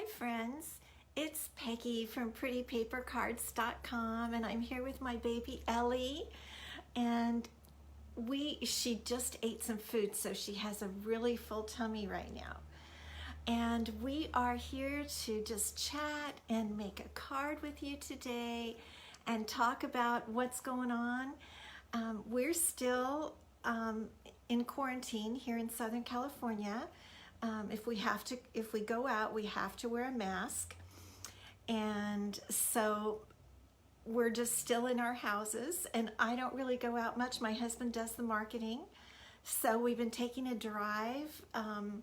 Hi friends, it's Peggy from prettypapercards.com and I'm here with my baby Ellie, and she just ate some food, so she has a really full tummy right now. And we are here to just chat and make a card with you today and talk about what's going on. We're still in quarantine here in Southern California. If we go out, we have to wear a mask. And so we're just still in our houses, and I don't really go out much. My husband does the marketing. So we've been taking a drive on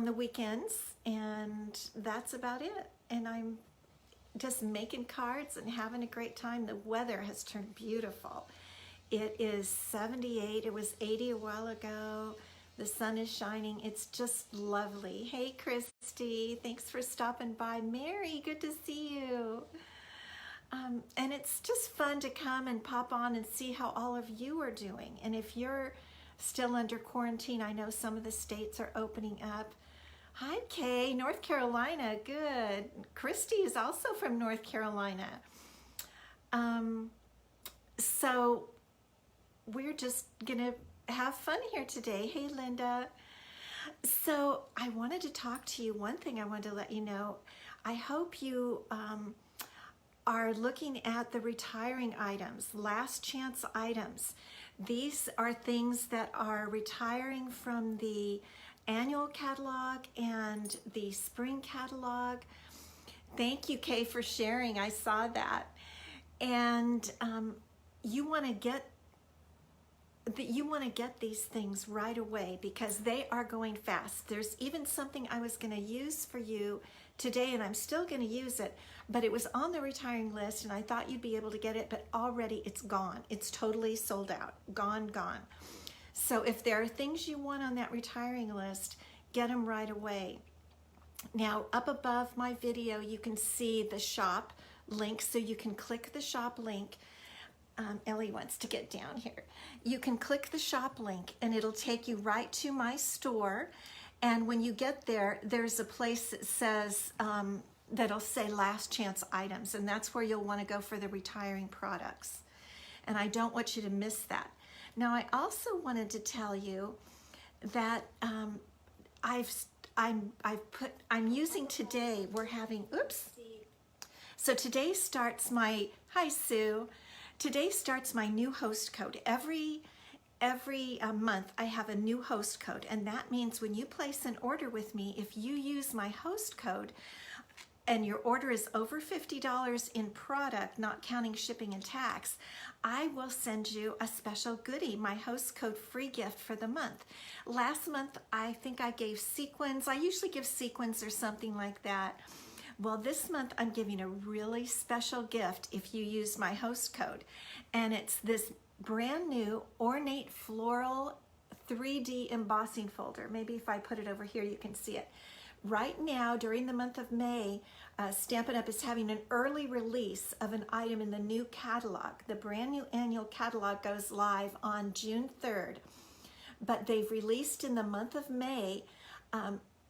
the weekends, and that's about it. And I'm just making cards and having a great time. The weather has turned beautiful. It is 78. It was 80 a while ago. The sun is shining. It's just lovely. Hey, Christy, thanks for stopping by. Mary, good to see you. And it's just fun to come and pop on and see how all of you are doing. And if you're still under quarantine, I know some of the states are opening up. Hi, Kay, North Carolina, good. Christy is also from North Carolina. So we're just gonna have fun here today. Hey, Linda. So I wanted to talk to you. One thing I wanted to let you know, I hope you are looking at the retiring items, last chance items. These are things that are retiring from the annual catalog and the spring catalog. Thank you, Kay, for sharing. I saw that. And you want to get these things right away because they are going fast. There's even something I was going to use for you today, and I'm still going to use it, but it was on the retiring list and I thought you'd be able to get it, but already it's gone. It's totally sold out. Gone. So if there are things you want on that retiring list, get them right away. Now, up above my video, you can see the shop link, so you can click the shop link. Ellie wants to get down here. You can click the shop link and it'll take you right to my store. And when you get there, there's a place that says, that'll say last chance items, and that's where you'll want to go for the retiring products. And I don't want you to miss that. Now, I also wanted to tell you that I'm using today, we're having, so today starts my, hi Sue, today starts my new host code. Every month I have a new host code, and that means when you place an order with me, if you use my host code and your order is over $50 in product, not counting shipping and tax, I will send you a special goodie, my host code free gift for the month. Last month, I think I gave sequins. I usually give sequins or something like that. Well, this month I'm giving a really special gift if you use my host code. And it's this brand new ornate floral 3D embossing folder. Maybe if I put it over here, you can see it. Right now, during the month of May, Stampin' Up! Is having an early release of an item in the new catalog. The brand new annual catalog goes live on June 3rd. But they've released in the month of May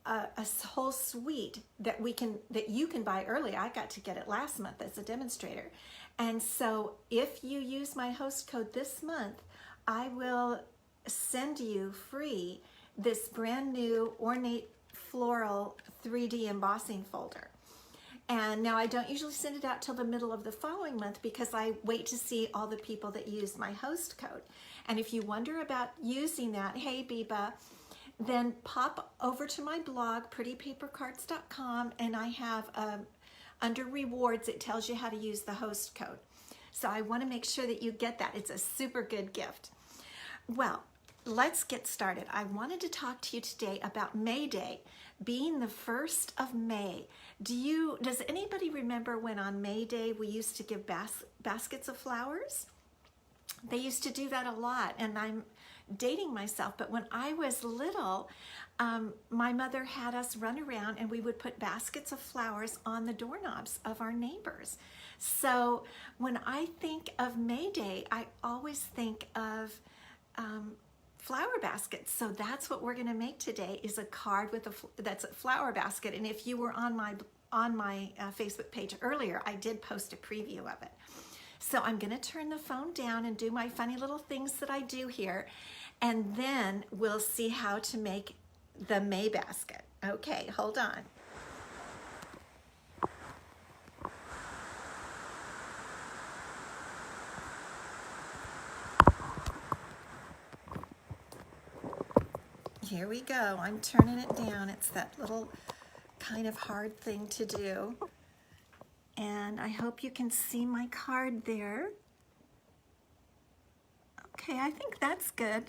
a whole suite that you can buy early. I got to get it last month as a demonstrator. And so if you use my host code this month, I will send you free this brand new ornate floral 3D embossing folder. And now I don't usually send it out till the middle of the following month because I wait to see all the people that use my host code. And if you wonder about using that, hey Biba, then pop over to my blog, prettypapercards.com, and I have under rewards, it tells you how to use the host code. So I want to make sure that you get that. It's a super good gift. Well, let's get started. I wanted to talk to you today about May Day, being the 1st of May. Does anybody remember when on May Day we used to give baskets of flowers? They used to do that a lot, and I'm dating myself, but when I was little, my mother had us run around and we would put baskets of flowers on the doorknobs of our neighbors. So when I think of May Day, I always think of flower baskets. So that's what we're going to make today, is a card with that's a flower basket. And if you were on my Facebook page earlier, I did post a preview of it. So I'm going to turn the phone down and do my funny little things that I do here, and then we'll see how to make the May basket. Okay, hold on. Here we go. I'm turning it down. It's that little kind of hard thing to do. And I hope you can see my card there. Okay, I think that's good.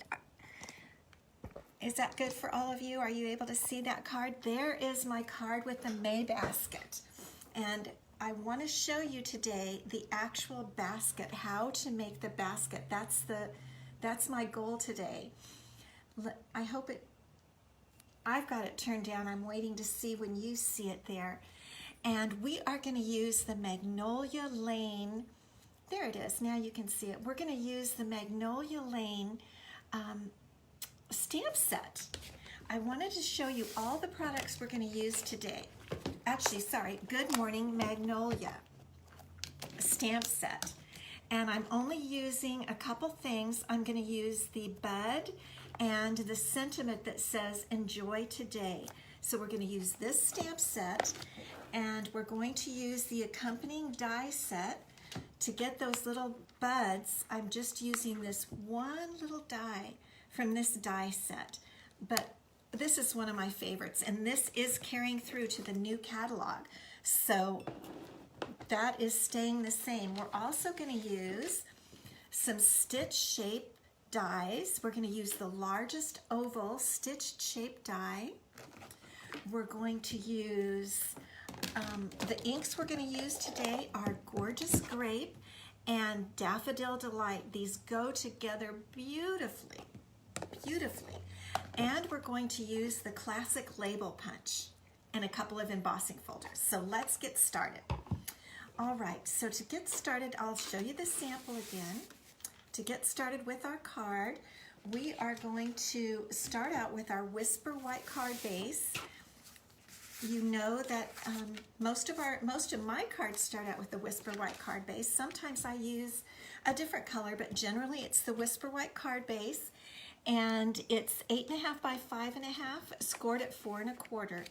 Is that good for all of you? Are you able to see that card? There is my card with the May basket. And I want to show you today the actual basket, how to make the basket. That's my goal today. I hope I've got it turned down. I'm waiting to see when you see it there. And we are going to use the Magnolia Lane. There it is. Now you can see it. We're going to use the Magnolia Lane stamp set. I wanted to show you all the products we're going to use today. Actually, sorry, Good Morning Magnolia stamp set. And I'm only using a couple things. I'm going to use the bud and the sentiment that says enjoy today. So we're going to use this stamp set, and we're going to use the accompanying die set to get those little buds. I'm just using this one little die from this die set, but this is one of my favorites, and this is carrying through to the new catalog, so that is staying the same. We're also going to use some stitch shape dies. We're going to use the largest oval stitched shape die. We're going to use the inks we're going to use today are Gorgeous Grape and Daffodil Delight. These go together beautifully, beautifully. And we're going to use the classic label punch and a couple of embossing folders. So let's get started. All right, so to get started, I'll show you the sample again. To get started with our card, we are going to start out with our Whisper White card base. You know that most of my cards start out with the Whisper White card base. Sometimes I use a different color, but generally it's the Whisper White card base, and it's 8.5 by 5.5, scored at 4 1/4.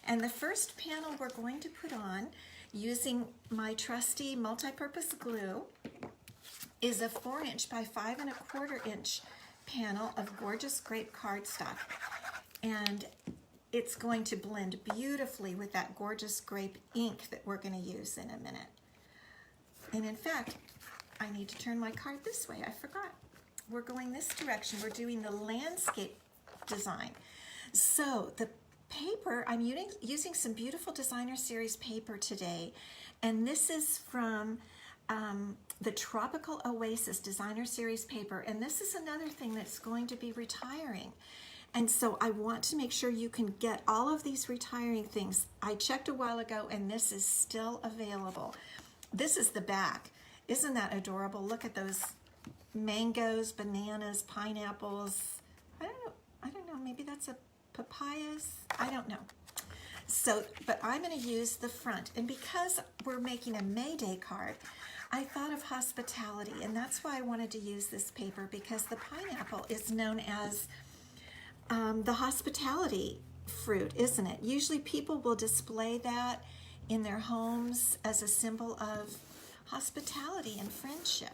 And the first panel we're going to put on using my trusty multi-purpose glue is a 4" by 5 1/4" panel of Gorgeous Grape cardstock. And it's going to blend beautifully with that Gorgeous Grape ink that we're going to use in a minute. And in fact, I need to turn my card this way. I forgot. We're going this direction. We're doing the landscape design. So the paper, I'm using some beautiful Designer Series paper today. And this is from the Tropical Oasis Designer Series paper. And this is another thing that's going to be retiring. And so I want to make sure you can get all of these retiring things. I checked a while ago, and this is still available. This is the back. Isn't that adorable? Look at those mangoes, bananas, pineapples. I don't know, maybe that's a papayas. I don't know. So, but I'm going to use the front. And because we're making a May Day card, I thought of hospitality, and that's why I wanted to use this paper, because the pineapple is known as the hospitality fruit, isn't it? Usually people will display that in their homes as a symbol of hospitality and friendship.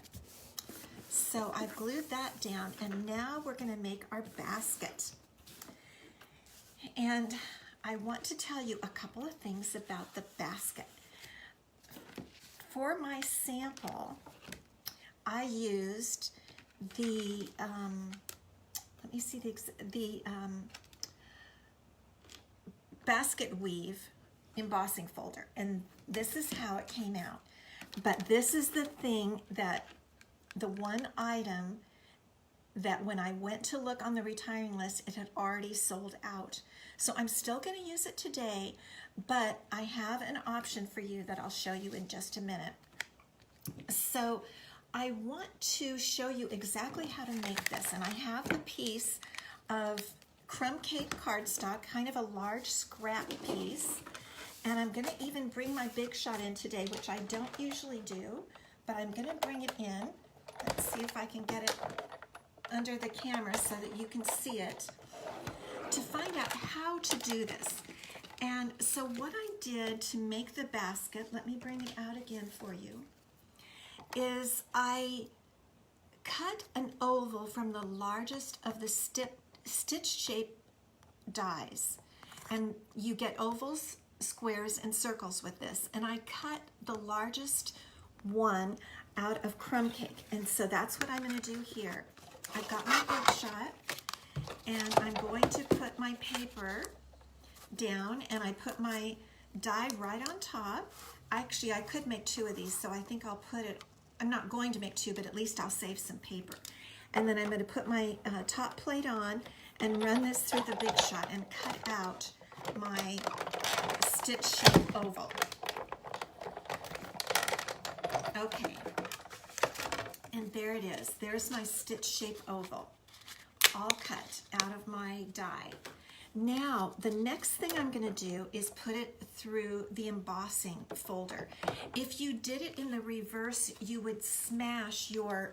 So I've glued that down, and now we're going to make our basket. And I want to tell you a couple of things about the basket. For my sample, I used the let me see the basket weave embossing folder, and this is how it came out. But this is the thing that, the one item that when I went to look on the retiring list, it had already sold out. So I'm still going to use it today, but I have an option for you that I'll show you in just a minute. So I want to show you exactly how to make this, and I have a piece of crumb cake cardstock, kind of a large scrap piece, and I'm going to even bring my Big Shot in today, which I don't usually do, but I'm going to bring it in. Let's see if I can get it under the camera so that you can see it, to find out how to do this. And so what I did to make the basket, let me bring it out again for you, is I cut an oval from the largest of the stitch shape dies. And you get ovals, squares, and circles with this. And I cut the largest one out of crumb cake. And so that's what I'm going to do here. I've got my Big Shot, and I'm going to put my paper down, and I put my die right on top. Actually, I could make two of these, so I think I'll put it, I'm not going to make two, but at least I'll save some paper. And then I'm going to put my top plate on and run this through the Big Shot and cut out my stitch shape oval. Okay, and there it is. There's my stitch shape oval, all cut out of my die. Now, the next thing I'm going to do is put it through the embossing folder. If you did it in the reverse, you would smash your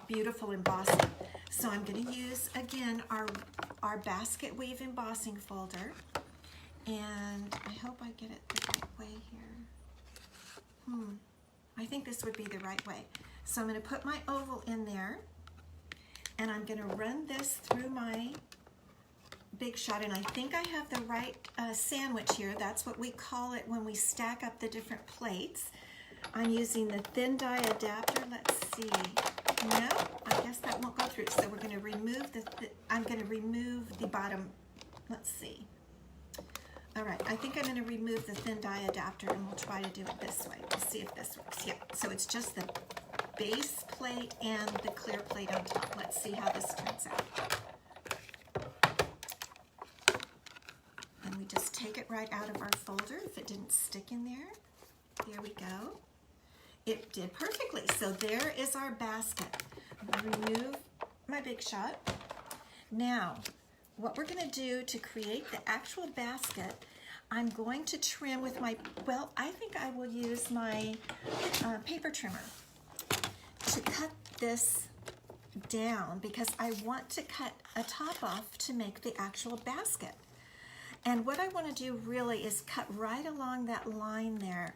beautiful embossing. So I'm going to use, again, our basket weave embossing folder. And I hope I get it the right way here. I think this would be the right way. So I'm going to put my oval in there, and I'm going to run this through my Big Shot, and I think I have the right sandwich here. That's what we call it when we stack up the different plates. I'm using the thin die adapter. Let's see. No, I guess that won't go through. So we're going to remove I'm going to remove the bottom. Let's see. All right, I think I'm going to remove the thin die adapter, and we'll try to do it this way to see if this works. Yeah, so it's just the base plate and the clear plate on top. Let's see how this turns out. And we just take it right out of our folder if it didn't stick in there. Here we go. It did perfectly. So there is our basket. I'm going to remove my Big Shot. Now, what we're going to do to create the actual basket, I'm going to trim with my, well, I think I will use my paper trimmer to cut this down, because I want to cut a top off to make the actual basket. And what I want to do really is cut right along that line there,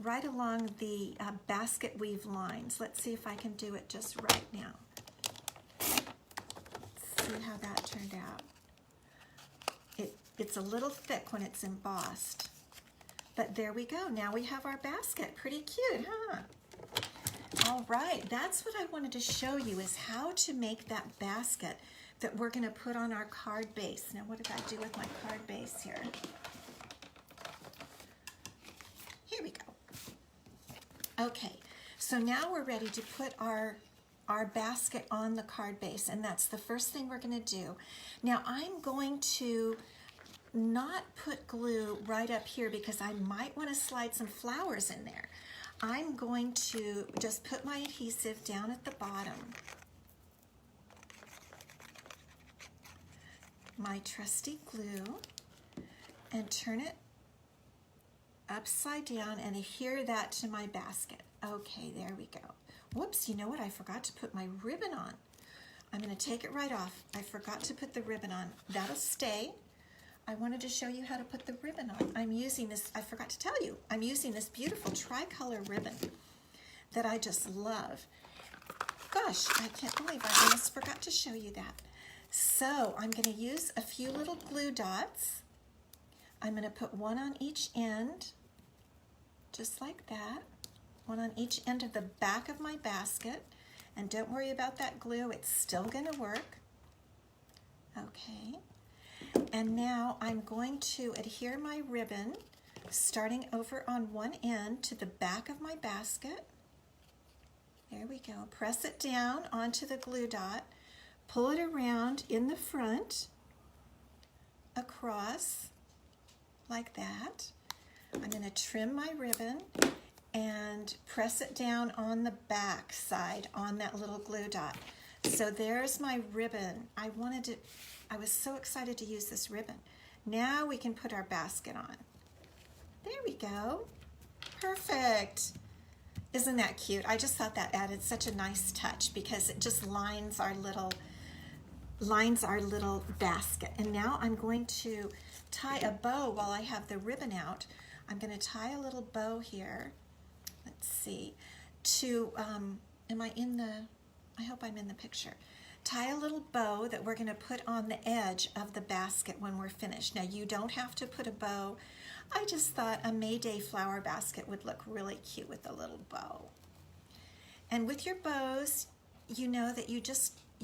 right along the basket weave lines. Let's see if I can do it just right now. See how that turned out. It's a little thick when it's embossed, but there we go. Now we have our basket. Pretty cute, huh? All right, that's what I wanted to show you, is how to make that basket that we're going to put on our card base. Now, what did I do with my card base here? Here we go. Okay, so now we're ready to put our basket on the card base, and that's the first thing we're going to do. Now, I'm going to not put glue right up here because I might want to slide some flowers in there. I'm going to just put my adhesive down at the bottom, my trusty glue, and turn it upside down and adhere that to my basket. Okay, there we go. Whoops, you know what? I forgot to put my ribbon on. I'm going to take it right off. I forgot to put the ribbon on. That'll stay. I wanted to show you how to put the ribbon on. I'm using this, I forgot to tell you, I'm using this beautiful tricolor ribbon that I just love. Gosh, I can't believe I almost forgot to show you that. So I'm going to use a few little glue dots. I'm going to put one on each end, just like that. One on each end of the back of my basket. And don't worry about that glue, it's still going to work. Okay. And now I'm going to adhere my ribbon, starting over on one end to the back of my basket. There we go. Press it down onto the glue dot, pull it around in the front, across, like that. I'm going to trim my ribbon, and press it down on the back side on that little glue dot. So there's my ribbon. I was so excited to use this ribbon. Now we can put our basket on. There we go. Perfect. Isn't that cute? I just thought that added such a nice touch because it just lines our little basket. And now I'm going to tie a bow while I have the ribbon out. I'm going to tie a little bow here. Let's see. I hope I'm in the picture. Tie a little bow that we're going to put on the edge of the basket when we're finished. Now you don't have to put a bow. I just thought a May Day flower basket would look really cute with a little bow. And with your bows, you know that you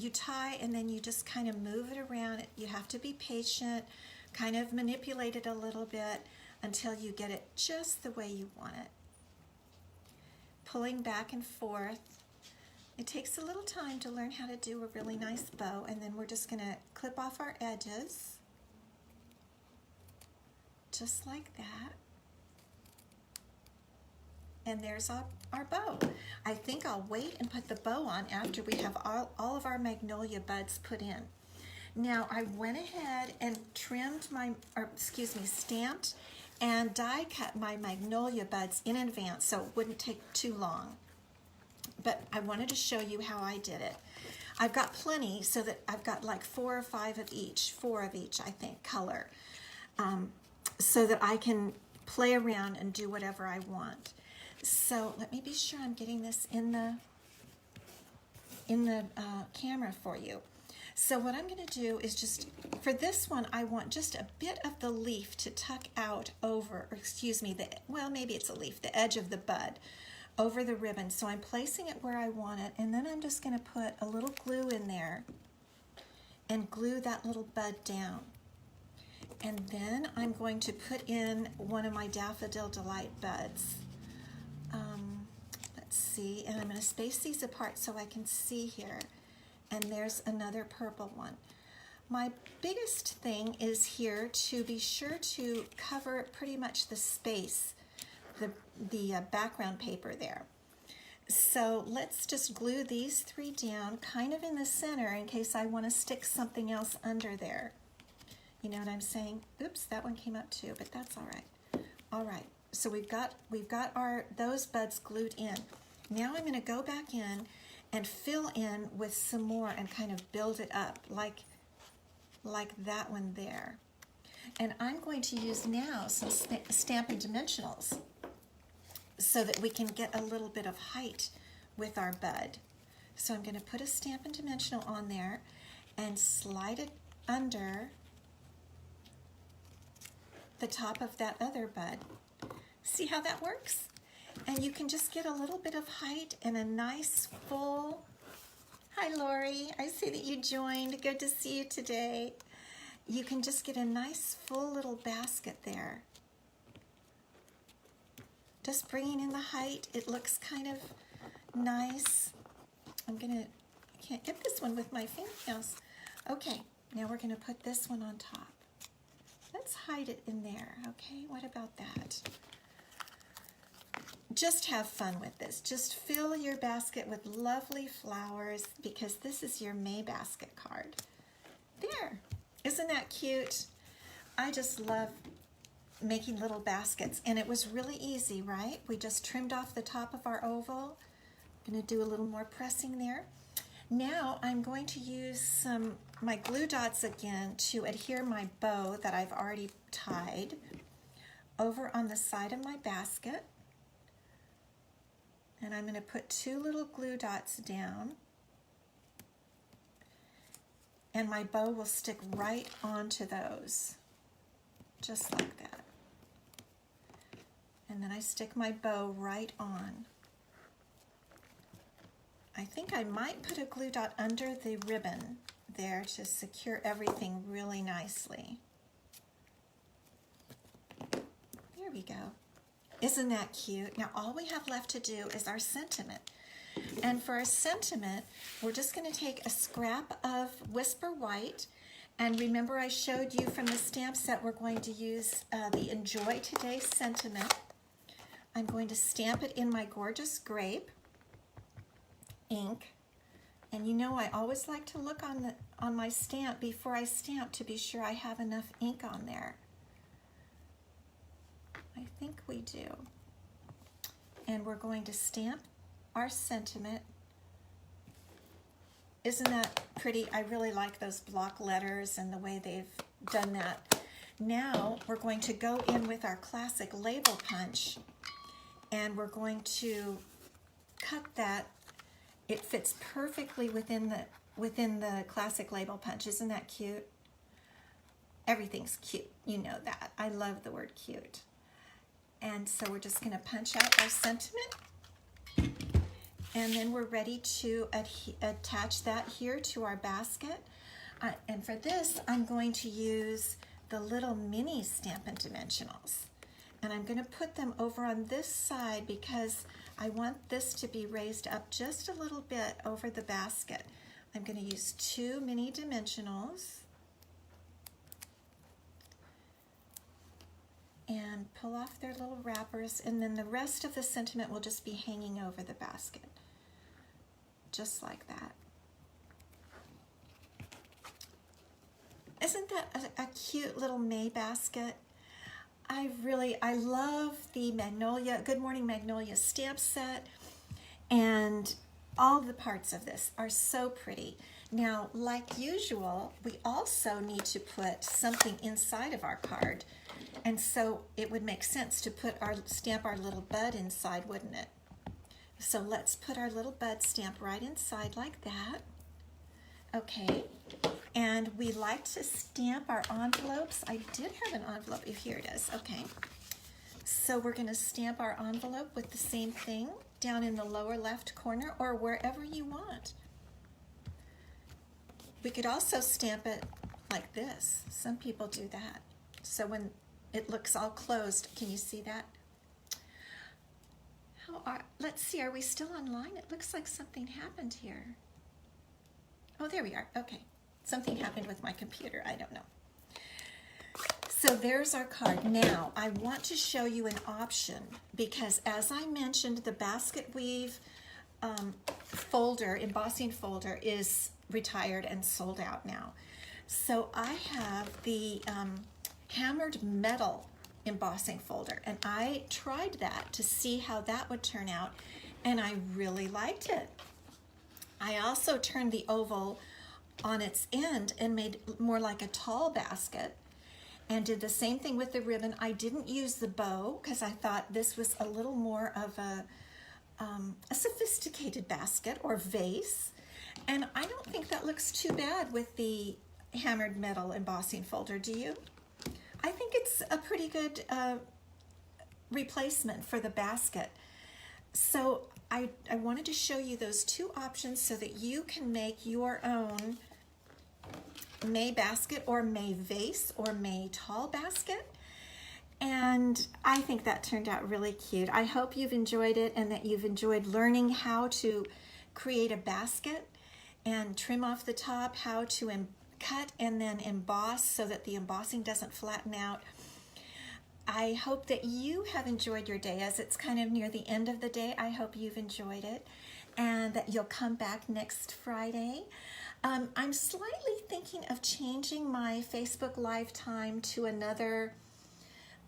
tie and then you just kind of move it around. You have to be patient, kind of manipulate it a little bit until you get it just the way you want it. Pulling back and forth. It takes a little time to learn how to do a really nice bow, and then we're just going to clip off our edges, just like that. And there's our bow. I think I'll wait and put the bow on after we have all of our magnolia buds put in. Now I went ahead and stamped and die cut my magnolia buds in advance so it wouldn't take too long. But I wanted to show you how I did it. I've got plenty, so that I've got like 4 of each, I think, color, so that I can play around and do whatever I want. So let me be sure I'm getting this in the camera for you. So what I'm going to do is just, for this one, I want just a bit of the leaf to tuck out over, or excuse me, maybe it's a leaf, the edge of the bud, over the ribbon. So I'm placing it where I want it, and then I'm just going to put a little glue in there and glue that little bud down. And then I'm going to put in one of my Daffodil Delight buds. Let's see, and I'm going to space these apart so I can see here. And there's another purple one. My biggest thing is here to be sure to cover pretty much the space, the background paper there. So let's just glue these 3 down kind of in the center in case I want to stick something else under there. You know what I'm saying? Oops, that one came up too, but that's all right. All right, so we've got those buds glued in. Now I'm going to go back in and fill in with some more and kind of build it up like that one there. And I'm going to use now some Stampin' Dimensionals so that we can get a little bit of height with our bud. So I'm going to put a Stampin' Dimensional on there and slide it under the top of that other bud. See how that works? And you can just get a little bit of height and a nice full, hi Lori, I see that you joined, good to see you today. You can just get a nice full little basket there. Just bringing in the height, it looks kind of nice. I can't get this one with my fingernails. Okay, now we're gonna put this one on top. Let's hide it in there, okay? What about that? Just have fun with this. Just fill your basket with lovely flowers because this is your May basket card. There, isn't that cute? I just love making little baskets, and it was really easy, right? We just trimmed off the top of our oval. I'm gonna do a little more pressing there. Now I'm going to use my glue dots again to adhere my bow that I've already tied over on the side of my basket. And I'm going to put 2 little glue dots down, and my bow will stick right onto those, just like that. And then I stick my bow right on. I think I might put a glue dot under the ribbon there to secure everything really nicely. There we go. Isn't that cute? Now all we have left to do is our sentiment. And for our sentiment, we're just going to take a scrap of Whisper White. And remember I showed you from the stamp set we're going to use the Enjoy Today sentiment. I'm going to stamp it in my gorgeous grape ink. And you know, I always like to look on my stamp before I stamp to be sure I have enough ink on there. I think we do. And we're going to stamp our sentiment. Isn't that pretty? I really like those block letters and the way they've done that. Now we're going to go in with our classic label punch, and we're going to cut that. It fits perfectly within the classic label punch. Isn't that cute? Everything's cute. You know that. I love the word cute. And so we're just going to punch out our sentiment. And then we're ready to attach that here to our basket. And for this, I'm going to use the little mini Stampin' Dimensionals. And I'm going to put them over on this side because I want this to be raised up just a little bit over the basket. I'm going to use 2 mini dimensionals and pull off their little wrappers, and then the rest of the sentiment will just be hanging over the basket, just like that. Isn't that a cute little May basket? I love the Magnolia, Good Morning Magnolia stamp set, and all the parts of this are so pretty. Now, like usual, we also need to put something inside of our card, and so it would make sense to stamp our little bud inside, wouldn't it? So let's put our little bud stamp right inside like that. Okay, and we like to stamp our envelopes. I did have an envelope. Here it is. Okay, so we're going to stamp our envelope with the same thing down in the lower left corner or wherever you want. We could also stamp it like this. Some people do that. So when it looks all closed, can you see that? Let's see, are we still online? It looks like something happened here. Oh, there we are. Okay. Something happened with my computer. I don't know. So there's our card. Now, I want to show you an option because, as I mentioned, the basket weave embossing folder is retired and sold out now. So I have the hammered metal embossing folder, and I tried that to see how that would turn out, and I really liked it. I also turned the oval on its end and made more like a tall basket and did the same thing with the ribbon. I didn't use the bow because I thought this was a little more of a sophisticated basket or vase, and I don't think that looks too bad with the hammered metal embossing folder, do you? I think it's a pretty good replacement for the basket. So I wanted to show you those 2 options so that you can make your own May basket or May vase or May tall basket. And I think that turned out really cute. I hope you've enjoyed it and that you've enjoyed learning how to create a basket and trim off the top, how to cut and then emboss so that the embossing doesn't flatten out. I hope that you have enjoyed your day. As it's kind of near the end of the day, I hope you've enjoyed it and that you'll come back next Friday. I'm slightly thinking of changing my Facebook Live time to another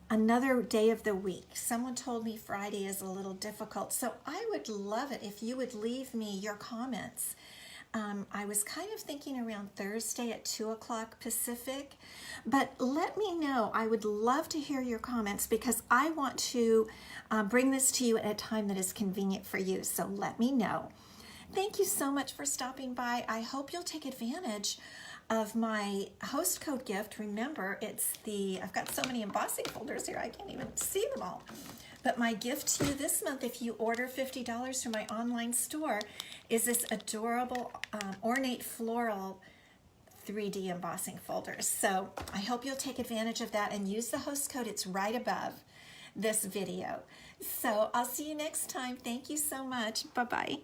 day of the week. Someone told me Friday is a little difficult, so I would love it if you would leave me your comments. I was kind of thinking around Thursday at 2 o'clock Pacific, but let me know. I would love to hear your comments because I want to bring this to you at a time that is convenient for you, so let me know. Thank you so much for stopping by. I hope you'll take advantage of my host code gift. Remember, I've got so many embossing folders here, I can't even see them all. But my gift to you this month, if you order $50 from my online store, is this adorable ornate floral 3D embossing folder. So I hope you'll take advantage of that and use the host code. It's right above this video. So I'll see you next time. Thank you so much. Bye-bye.